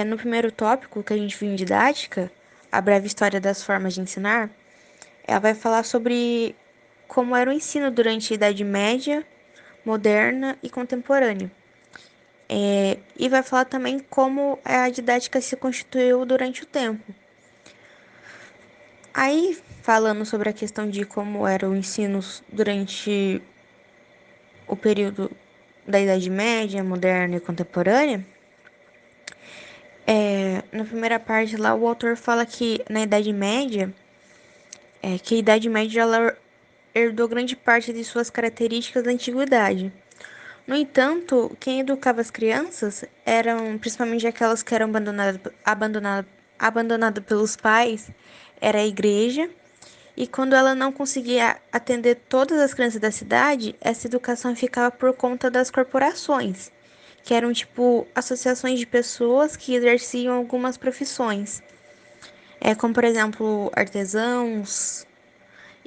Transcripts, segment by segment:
No primeiro tópico que a gente viu em didática, a breve história das formas de ensinar, ela vai falar sobre como era o ensino durante a Idade Média, moderna e contemporânea. E vai falar também como a didática se constituiu durante o tempo. Aí, falando sobre a questão de como era o ensino durante o período da Idade Média, moderna e contemporânea, na primeira parte lá o autor fala que na Idade Média, que a Idade Média ela herdou grande parte de suas características da antiguidade. No entanto, quem educava as crianças eram principalmente aquelas que eram abandonadas pelos pais, era a igreja. E quando ela não conseguia atender todas as crianças da cidade, essa educação ficava por conta das corporações, que eram tipo associações de pessoas que exerciam algumas profissões, como por exemplo artesãos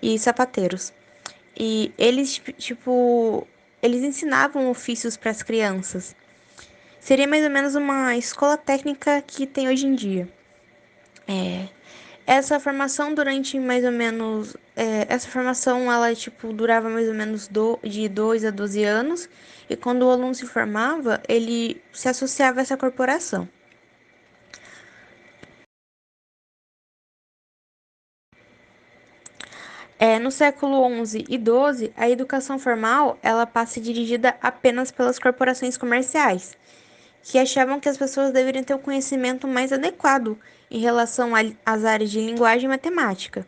e sapateiros. E eles eles ensinavam ofícios para as crianças. Seria mais ou menos uma escola técnica que tem hoje em dia. Essa formação durante mais ou menos. Essa formação ela tipo durava mais ou menos de 2 a 12 anos. E quando o aluno se formava, ele se associava a essa corporação. No século XI e XII, a educação formal ela passa dirigida apenas pelas corporações comerciais, que achavam que as pessoas deveriam ter um conhecimento mais adequado em relação às áreas de linguagem e matemática.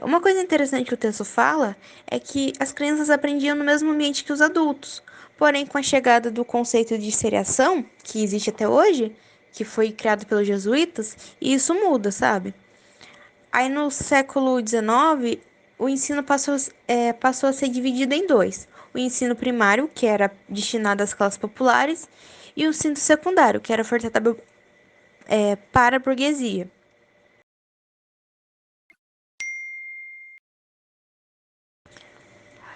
Uma coisa interessante que o texto fala é que as crianças aprendiam no mesmo ambiente que os adultos, porém, com a chegada do conceito de seriação, que existe até hoje, que foi criado pelos jesuítas, e isso muda, sabe? Aí no século XIX, o ensino passou a ser dividido em dois: o ensino primário, que era destinado às classes populares, e o ensino secundário, que era ofertado para a burguesia.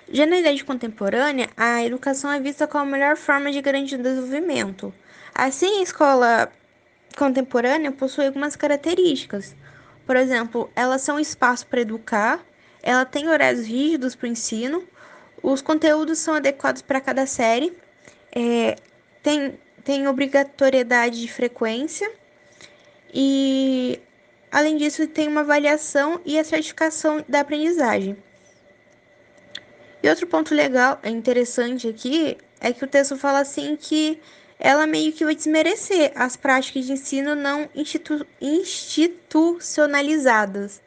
Já na idade contemporânea, a educação é vista como a melhor forma de garantir o desenvolvimento. Assim, a escola contemporânea possui algumas características. Por exemplo, elas são um espaço para educar, ela tem horários rígidos para o ensino, os conteúdos são adequados para cada série, é, tem obrigatoriedade de frequência e, além disso, tem uma avaliação e a certificação da aprendizagem. E outro ponto legal, interessante aqui, é que o texto fala assim que ela meio que vai desmerecer as práticas de ensino não institucionalizadas.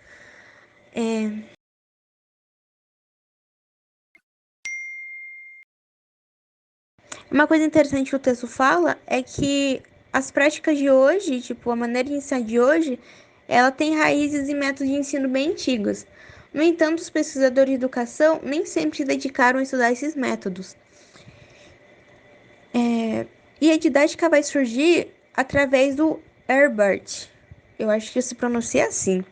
Uma coisa interessante que o texto fala é que as práticas de hoje, tipo, a maneira de ensinar de hoje, ela tem raízes em métodos de ensino bem antigos. No entanto, os pesquisadores de educação nem sempre se dedicaram a estudar esses métodos. E a didática vai surgir através do Herbert, eu acho que se pronuncia assim,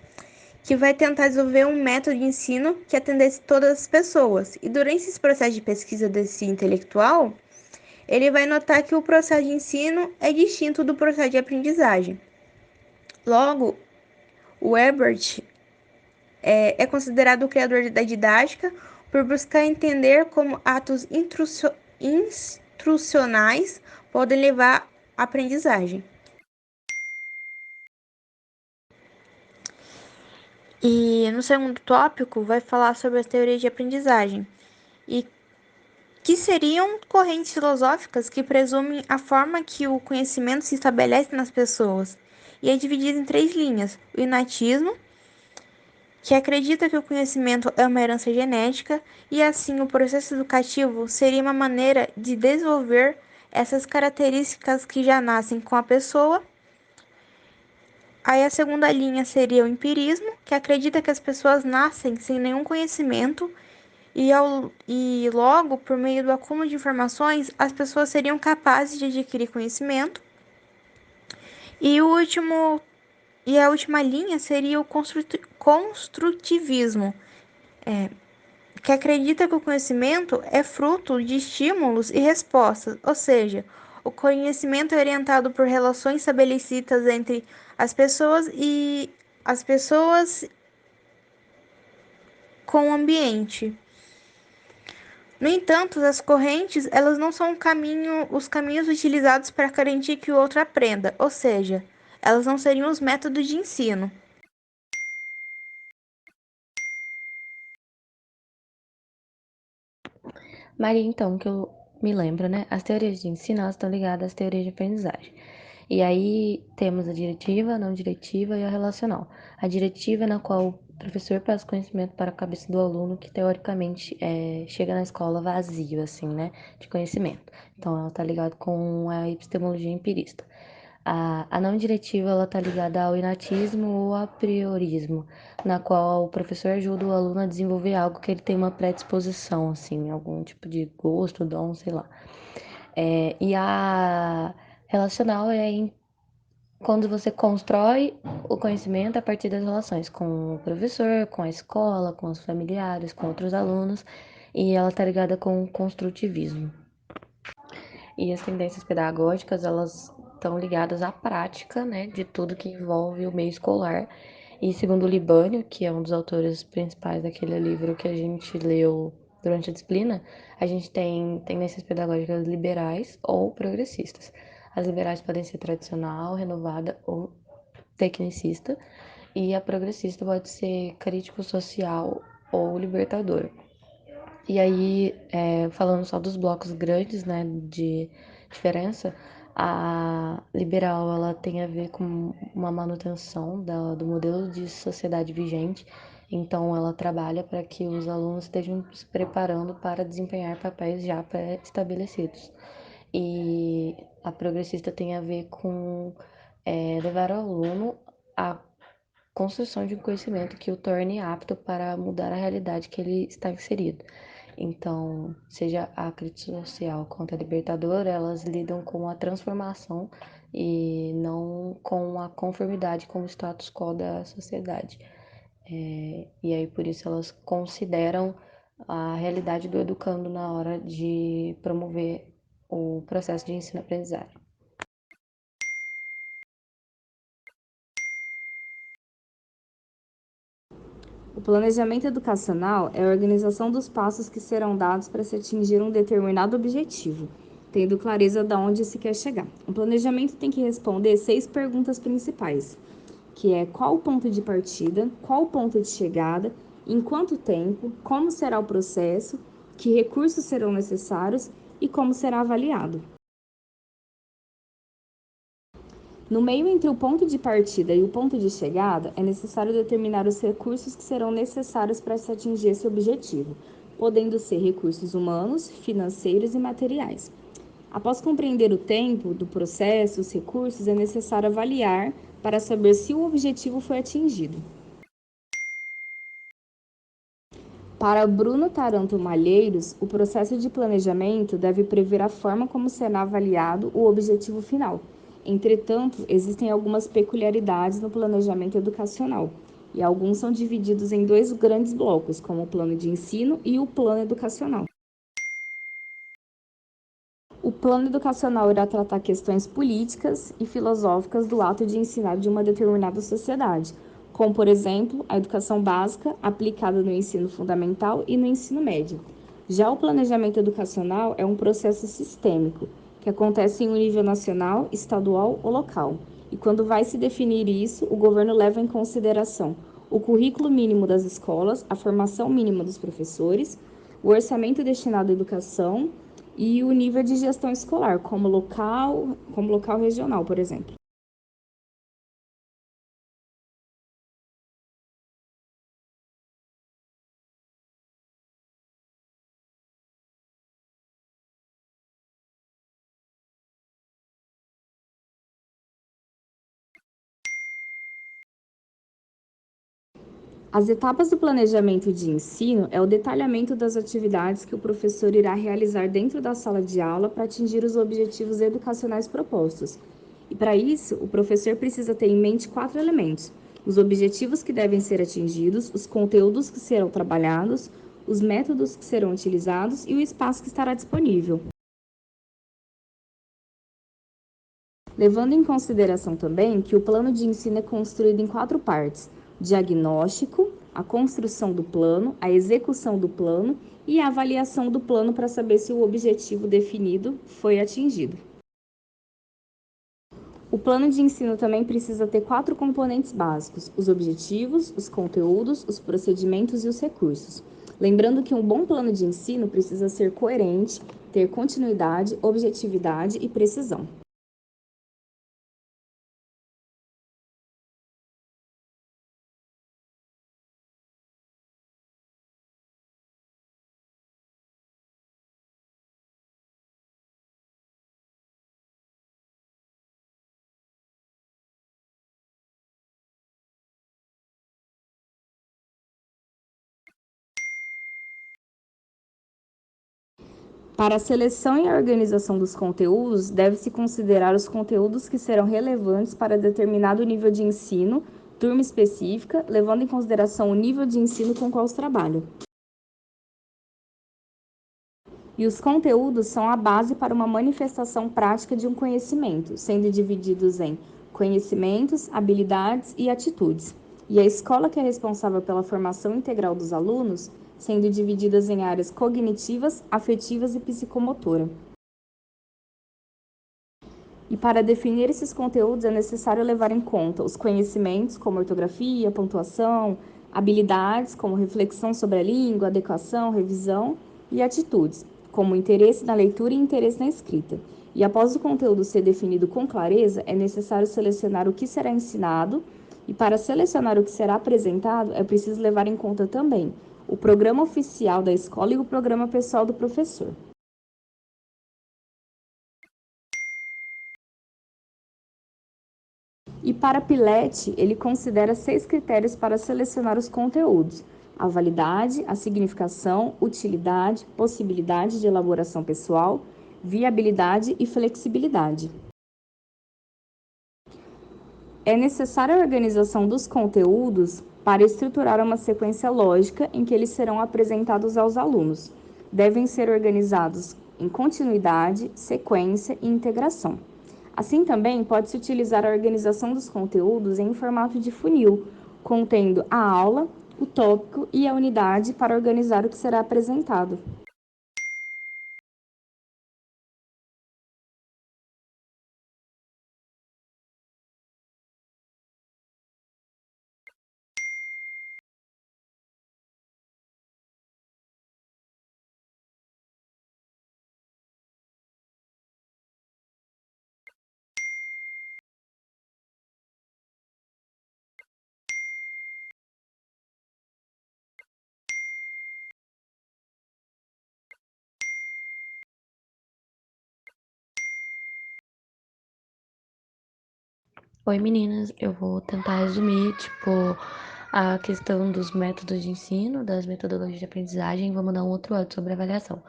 que vai tentar desenvolver um método de ensino que atendesse todas as pessoas. E durante esse processo de pesquisa desse intelectual, ele vai notar que o processo de ensino é distinto do processo de aprendizagem. Logo, o Herbert é considerado o criador da didática por buscar entender como atos instrucionais podem levar à aprendizagem. E no segundo tópico vai falar sobre as teorias de aprendizagem, e que seriam correntes filosóficas que presumem a forma que o conhecimento se estabelece nas pessoas. E é dividido em três linhas: o inatismo, que acredita que o conhecimento é uma herança genética, e assim o processo educativo seria uma maneira de desenvolver essas características que já nascem com a pessoa. Aí a segunda linha seria o empirismo, que acredita que as pessoas nascem sem nenhum conhecimento e logo, por meio do acúmulo de informações, as pessoas seriam capazes de adquirir conhecimento. E o último e a última linha seria o construtivismo, que acredita que o conhecimento é fruto de estímulos e respostas, ou seja, O conhecimento é orientado por relações estabelecidas entre as pessoas com o ambiente. No entanto, as correntes, elas não são os caminhos utilizados para garantir que o outro aprenda, ou seja, elas não seriam os métodos de ensino. Maria, então, que eu me lembro, né? As teorias de ensino, elas estão ligadas às teorias de aprendizagem. E aí temos a diretiva, a não diretiva e a relacional. A diretiva é na qual o professor passa conhecimento para a cabeça do aluno que, teoricamente, chega na escola vazio, assim, né? De conhecimento. Então, ela está ligada com a epistemologia empirista. A não diretiva, ela está ligada ao inatismo ou a priorismo, na qual o professor ajuda o aluno a desenvolver algo que ele tem uma predisposição, assim, algum tipo de gosto, dom, sei lá. E a relacional quando você constrói o conhecimento a partir das relações com o professor, com a escola, com os familiares, com outros alunos, e ela está ligada com o construtivismo. E as tendências pedagógicas, elas estão ligadas à prática, né, de tudo que envolve o meio escolar. E segundo o Libânio, que é um dos autores principais daquele livro que a gente leu durante a disciplina, a gente tem tendências pedagógicas liberais ou progressistas. As liberais podem ser tradicional, renovada ou tecnicista, e a progressista pode ser crítico social ou libertadora. E aí, falando só dos blocos grandes, né, de diferença, a liberal ela tem a ver com uma manutenção do modelo de sociedade vigente, então ela trabalha para que os alunos estejam se preparando para desempenhar papéis já pré-estabelecidos. E a progressista tem a ver com levar o aluno a construção de um conhecimento que o torne apto para mudar a realidade que ele está inserido. Então, seja a crítica social quanto a libertadora, elas lidam com a transformação e não com a conformidade com o status quo da sociedade. E aí, por isso, elas consideram a realidade do educando na hora de promover o processo de ensino-aprendizagem. O planejamento educacional é a organização dos passos que serão dados para se atingir um determinado objetivo, tendo clareza de onde se quer chegar. O planejamento tem que responder 6 perguntas principais, que é qual o ponto de partida, qual o ponto de chegada, em quanto tempo, como será o processo, que recursos serão necessários e como será avaliado. No meio entre o ponto de partida e o ponto de chegada, é necessário determinar os recursos que serão necessários para se atingir esse objetivo, podendo ser recursos humanos, financeiros e materiais. Após compreender o tempo do processo, os recursos, é necessário avaliar para saber se o objetivo foi atingido. Para Bruno Taranto Malheiros, o processo de planejamento deve prever a forma como será avaliado o objetivo final. Entretanto, existem algumas peculiaridades no planejamento educacional, e alguns são divididos em 2 grandes blocos, como o plano de ensino e o plano educacional. O plano educacional irá tratar questões políticas e filosóficas do ato de ensinar de uma determinada sociedade, como, por exemplo, a educação básica aplicada no ensino fundamental e no ensino médio. Já o planejamento educacional é um processo sistêmico, que acontece em um nível nacional, estadual ou local. E quando vai se definir isso, o governo leva em consideração o currículo mínimo das escolas, a formação mínima dos professores, o orçamento destinado à educação e o nível de gestão escolar, como local regional, por exemplo. As etapas do planejamento de ensino é o detalhamento das atividades que o professor irá realizar dentro da sala de aula para atingir os objetivos educacionais propostos. E para isso, o professor precisa ter em mente 4 elementos: os objetivos que devem ser atingidos, os conteúdos que serão trabalhados, os métodos que serão utilizados e o espaço que estará disponível. levando em consideração também que o plano de ensino é construído em 4 partes: diagnóstico, a construção do plano, a execução do plano e a avaliação do plano para saber se o objetivo definido foi atingido. O plano de ensino também precisa ter 4 componentes básicos: os objetivos, os conteúdos, os procedimentos e os recursos. Lembrando que um bom plano de ensino precisa ser coerente, ter continuidade, objetividade e precisão. Para a seleção e a organização dos conteúdos, deve-se considerar os conteúdos que serão relevantes para determinado nível de ensino, turma específica, levando em consideração o nível de ensino com qual se trabalha. E os conteúdos são a base para uma manifestação prática de um conhecimento, sendo divididos em conhecimentos, habilidades e atitudes. E a escola que é responsável pela formação integral dos alunos, sendo divididas em áreas cognitivas, afetivas e psicomotora. E para definir esses conteúdos é necessário levar em conta os conhecimentos, como ortografia, pontuação, habilidades, como reflexão sobre a língua, adequação, revisão, e atitudes, como interesse na leitura e interesse na escrita. E após o conteúdo ser definido com clareza, é necessário selecionar o que será ensinado, e para selecionar o que será apresentado, é preciso levar em conta também o programa oficial da escola e o programa pessoal do professor. E para Pilete, ele considera 6 critérios para selecionar os conteúdos: a validade, a significação, utilidade, possibilidade de elaboração pessoal, viabilidade e flexibilidade. É necessária a organização dos conteúdos para estruturar uma sequência lógica em que eles serão apresentados aos alunos. Devem ser organizados em continuidade, sequência e integração. Assim também pode-se utilizar a organização dos conteúdos em formato de funil, contendo a aula, o tópico e a unidade para organizar o que será apresentado. Oi, meninas, eu vou tentar resumir, a questão dos métodos de ensino, das metodologias de aprendizagem, e vamos dar um outro áudio sobre avaliação.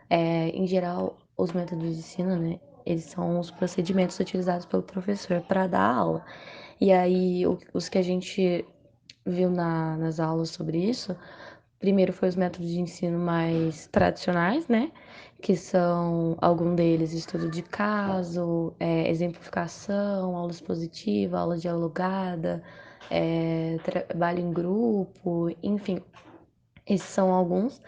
Em geral, os métodos de ensino, né, eles são os procedimentos utilizados pelo professor para dar a aula. E aí, os que a gente viu nas aulas sobre isso, primeiro foi os métodos de ensino mais tradicionais, né? Que são algum deles estudo de caso, exemplificação, aula expositiva, aula dialogada, trabalho em grupo, enfim, esses são alguns.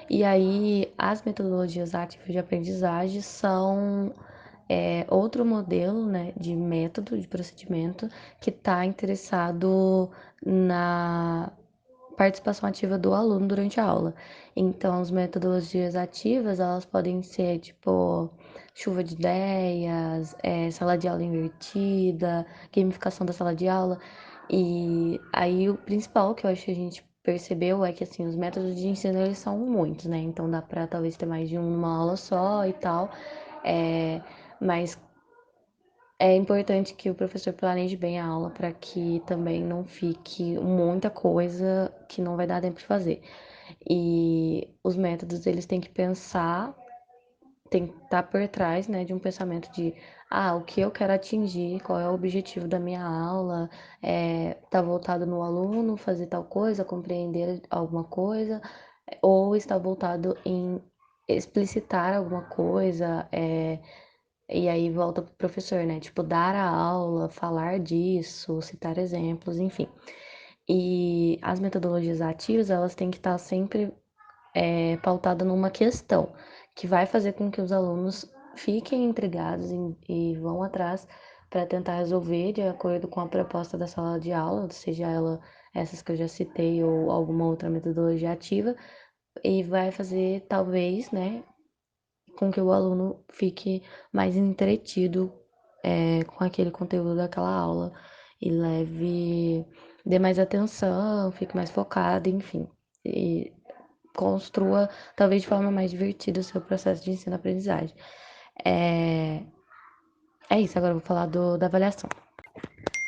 E aí, as metodologias ativas de aprendizagem são outro modelo, né, de método, de procedimento, que está interessado na participação ativa do aluno durante a aula. Então, as metodologias ativas, elas podem ser, chuva de ideias, sala de aula invertida, gamificação da sala de aula. E aí, o principal que eu acho que a gente percebeu é que, assim, os métodos de ensino, eles são muitos, né? Então, dá para talvez ter mais de um numa aula só e tal. Mas é importante que o professor planeje bem a aula para que também não fique muita coisa que não vai dar tempo de fazer. E os métodos, eles têm que pensar, tem que estar por trás, né, de um pensamento de, o que eu quero atingir, qual é o objetivo da minha aula, tá voltado no aluno, fazer tal coisa, compreender alguma coisa, ou está voltado em explicitar alguma coisa, E aí volta pro professor, né? Tipo, dar a aula, falar disso, citar exemplos, enfim. E as metodologias ativas, elas têm que estar sempre pautadas numa questão, que vai fazer com que os alunos fiquem intrigados e vão atrás para tentar resolver de acordo com a proposta da sala de aula, seja ela essas que eu já citei ou alguma outra metodologia ativa, e vai fazer, talvez, né, com que o aluno fique mais entretido com aquele conteúdo daquela aula e dê mais atenção, fique mais focado, enfim. E construa, talvez de forma mais divertida, o seu processo de ensino-aprendizagem. É, é isso, agora eu vou falar da avaliação.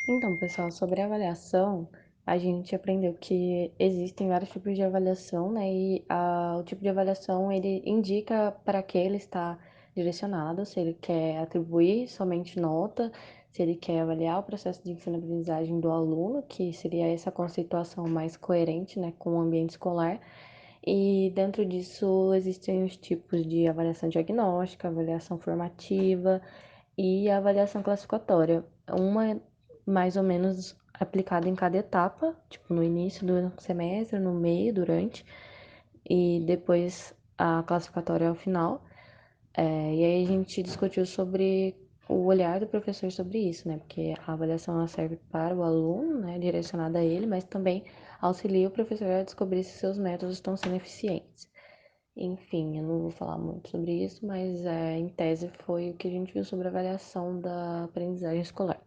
Então, pessoal, sobre a avaliação, a gente aprendeu que existem vários tipos de avaliação, né? E o tipo de avaliação, ele indica para que ele está direcionado, se ele quer atribuir somente nota, se ele quer avaliar o processo de ensino-aprendizagem do aluno, que seria essa conceituação mais coerente, né, com o ambiente escolar. E dentro disso existem os tipos de avaliação diagnóstica, avaliação formativa e a avaliação classificatória. Uma mais ou menos aplicada em cada etapa, tipo no início do semestre, no meio, durante, e depois a classificatória ao final. E aí a gente discutiu sobre o olhar do professor sobre isso, né? Porque a avaliação ela serve para o aluno, né? Direcionada a ele, mas também auxilia o professor a descobrir se seus métodos estão sendo eficientes. Enfim, eu não vou falar muito sobre isso, mas em tese foi o que a gente viu sobre a avaliação da aprendizagem escolar.